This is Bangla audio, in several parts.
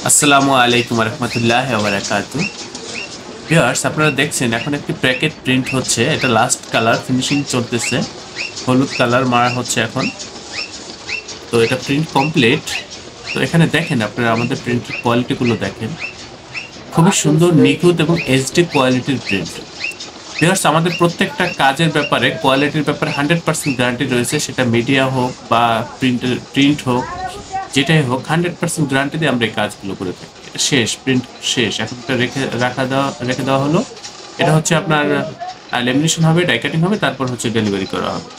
আসসালামু আলাইকুম রহমতুল্লাহ বারাকাতু। ভিউয়ার্স, আপনারা দেখছেন এখন একটি প্যাকেট প্রিন্ট হচ্ছে। এটা লাস্ট কালার ফিনিশিং চলতেছে, হলুদ কালার মারা হচ্ছে এখন। তো এটা প্রিন্ট কমপ্লিট। তো এখানে দেখেন আপনারা আমাদের প্রিন্টের কোয়ালিটিগুলো দেখেন, খুবই সুন্দর নিখুঁত এবং এইচডি কোয়ালিটির প্রিন্ট। ভিউয়ার্স, আমাদের প্রত্যেকটা কাজের ব্যাপারে কোয়ালিটির ব্যাপারে 100% গ্যারান্টি রয়েছে। সেটা মিডিয়া হোক বা প্রিন্ট হোক, যেটাই হোক 100% গ্যারান্টি দিয়ে আমরা এই কাজগুলো করে থাকি। এটা শেষ, প্রিন্ট শেষ, এখন এটা রেখে দেওয়া হলো। এটা হচ্ছে আপনার লেমিনেশন হবে, ডাই কাটিং হবে, তারপর হচ্ছে ডেলিভারি করা হবে।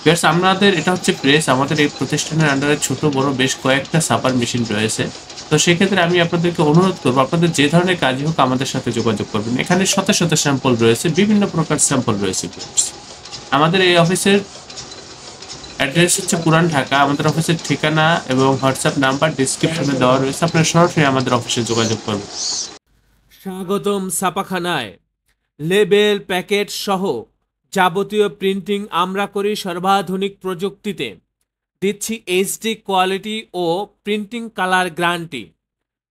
ভিউয়ার্স, আমাদের এটা হচ্ছে প্রেস। আমাদের এই প্রতিষ্ঠানের আন্ডারে ছোট বড় বেশ কয়েকটা সাপার মেশিন রয়েছে। তো সেক্ষেত্রে আমি আপনাদেরকে অনুরোধ করবো, আপনাদের যে ধরনের কাজই হোক আমাদের সাথে যোগাযোগ করবেন। এখানে শত শত স্যাম্পল রয়েছে, বিভিন্ন প্রকার স্যাম্পল রয়েছে ভিউয়ার্স। আমাদের এই অফিসের অ্যাড্রেস হচ্ছে পুরান ঢাকা। আমাদের অফিসের ঠিকানা এবং হোয়াটসঅ্যাপ নাম্বার ডিসক্রিপশনে দেওয়া রয়েছে, আপনারা সরাসরি আমাদের অফিসে যোগাযোগ করবেন। স্বাগতম ছাপাখানায়। লেবেল প্যাকেট সহ যাবতীয় প্রিন্টিং আমরা করি সর্বাধুনিক প্রযুক্তিতে। দিচ্ছি এইচডি কোয়ালিটি ও প্রিন্টিং কালার গ্যারান্টি।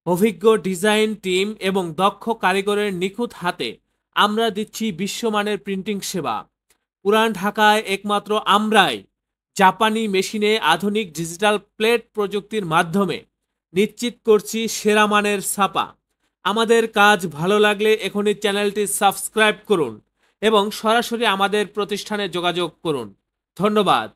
অভিজ্ঞ ডিজাইন টিম এবং দক্ষ কারিগরের নিখুঁত হাতে আমরা দিচ্ছি বিশ্বমানের প্রিন্টিং সেবা। পুরান ঢাকায় একমাত্র আমরাই জাপানি মেশিনে আধুনিক ডিজিটাল প্লেট প্রযুক্তির মাধ্যমে নিশ্চিত করছি সেরা মানের ছাপা। আমাদের কাজ ভালো লাগলে এখনই চ্যানেলটি সাবস্ক্রাইব করুন এবং সরাসরি আমাদের প্রতিষ্ঠানে যোগাযোগ করুন। ধন্যবাদ।